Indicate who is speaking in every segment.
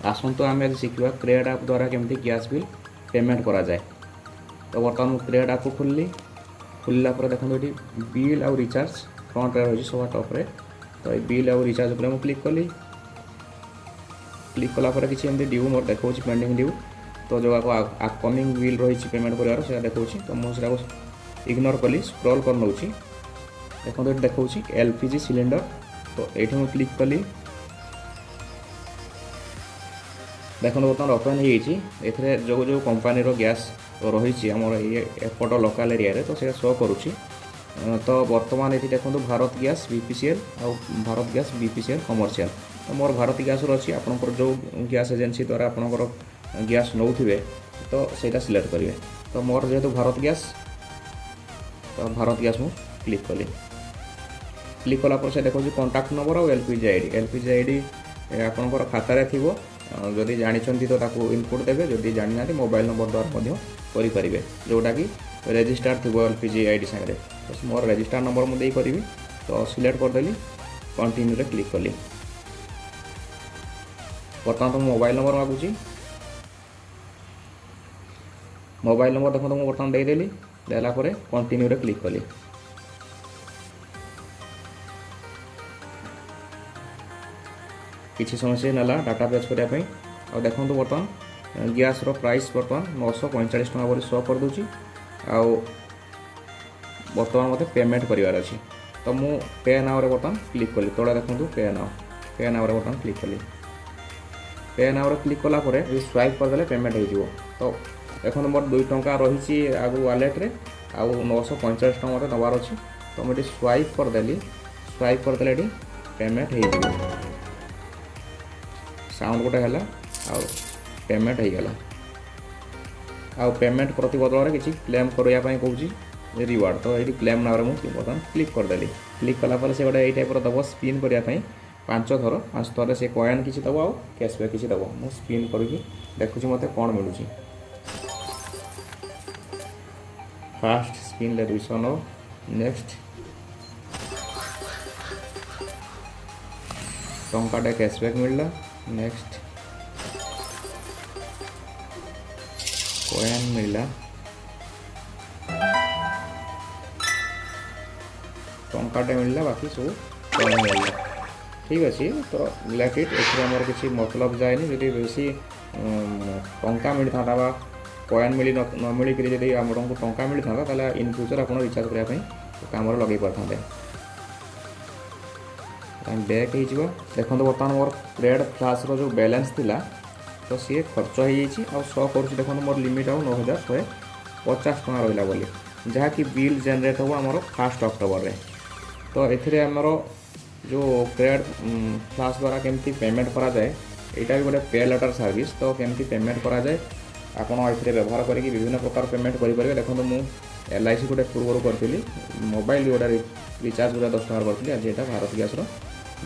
Speaker 1: आसतु आम शिखा क्रेड आप द्वारा केमती गैस बिल पेमेंट करा जाए। तो बर्तमान मुझे क्रेड आप को खोलला देखो ये बिल आउ रिचार्ज फ्रंट रही सब टप रे। तो ये बिल आउ रिचार्ज उपर मुझे क्लिक कली। क्लिक कलापर किसी एमती ड्यू मोर देखा पेंडिंग ड्यू। तो जो अपकमिंग बिल रही पेमेंट करार से देखा तो मुझे इग्नोर कली स्क्रॉल कर नौ देखो ये देखा एलपीजी सिलिंडर। तो ये मुझे क्लिक कली देखो बर्तमान ओपन हो जो जो कंपनी गैस रही आम एपट लोकाल एरिया तो से शो करुच्ची। तो बर्तमान ये देखो भारत गैस बीपीसीएल और भारत गैस बीपीसीएल कमर्शियल। तो मोर भारत गैस अच्छी आपंकर जो गैस एजेंसी द्वारा आपंकर गैस नौ तो सहीटा सिलेक्ट करेंगे। तो मोर जेहेतु भारत गैस तो भारत गैस मुझे क्लिक कली। क्लिक कलापर से देखो कॉन्टैक्ट नंबर और एलपीजी आईडी आपंकर खातार थी जदि जानी तो ताकू इनपुट देवे जदि जानी ना मोबाइल नंबर द्वारा करेंगे जोटा कि रेजिस्टार थी एलपीजी आईडी सागर। तो मोर रेजिस्टार नंबर मुझे करी तो सिलेक्ट करदेली कंटिन्यू रे क्लिक कली। बर्तमान तो मोबाइल नंबर मागुची मोबाइल नंबर देखो तो बर्तमान देदेली देलापर कंटिन्यू रे क्लिक कली। किसी समय से नाला डाटा पेज करने और देखो बर्तमान गैस रो प्राइस बर्तमान 945 टका बोली शो कर दूची। आउ बर्तमान मत पेमेंट करार अच्छी। तो मु पे नाउ रे बर्तमान क्लिक कली। तले देखो पे नाउ रे बर्तमान क्लिक कली। पे नाउ रे क्लिक कलापर स्वाइप करदे पेमेंट हो। तो देखो मोर 2 टंका रही आगु वालेट रे आउ 945 टका मत नबार अच्छी। तो मुझे स्वाइप करदे पेमेंट हो साउंड गोटे है पेमेंट हो गला। आउ पेमेंट प्रति बदल किसी क्लेम करने कौन रिवार्ड। तो ये क्लेम नाम मुझे बर्तमान क्लिक करदेली। क्लिक कलापर से गोटे टाइप दब स्पिन करने 5 थर से कॉइन किसी दब आ कैशबैक किसी दब। मुझे स्पिन करके देखुची मत कौन मिलूँ। फास्ट स्पिन ले 209 नेक्स्ट टंकाटे कैशबैक मिलला। नेक्स्ट कॉइन मिलला टंकाटे मिलला बाकी सब कॉइन मिलला। ठीक अच्छे तो लेट इट एमर किसी मतलब जाएनि जब बेसी टंका मिलता बा कॉइन मिली न मिलिक जब आम टंका मिलता ताला इन फ्यूचर आप रिचार्ज करने काम लगे पारते। बैक हो देखो बर्तमान मोर क्रेड फ्लाश रो जो बैलेंस थिला तो सी खर्च हो शो कर देखो मोर लिमिट आउ 9150 टका रहा बोली जहाँकि बिल जेनरेट हो आमर 1 अक्टोबर रे। तो ये आमर जो क्रेड फ्लाश द्वारा केमती पेमेंट करा जाए यहाँ भी गोटे पे लेटर सर्विस। तो केमती पेमेंट करा जाए आपड़ ये व्यवहार करके विभिन्न प्रकार पेमेंट करेंगे। देखो मुझे LIC गोटे पूर्व करी मोबाइल गोटे रिचार्ज गोटे 10 टका करी आज यहाँ भारत गैस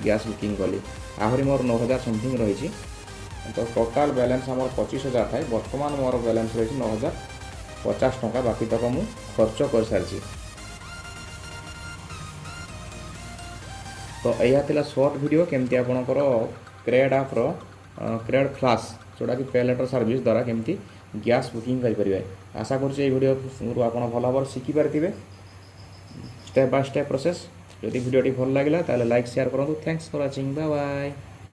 Speaker 1: गैस बुकिंग कली आहरी मोर 9000 समथिंग रही। तो टोटाल बैलेंस आम 25,000 थाए बर्तमान मोर बैलेंस रही 9,050 टका बाकी तक मु खर्च कर सारी। तो यह थिला शॉर्ट वीडियो केमती आपणकर क्रेड आप क्रेड फ्लाश जोटा कि पे लेटर सर्विस द्वारा केमती गैस बुकिंग करेंगे। आशा करुँचे वीडियो आप भल भाव शिखिपारे स्टेप बाय स्टेप प्रोसेस। जदि वीडियो भल लगे लाइक शेयर करूँ। Thanks for watching bye bye.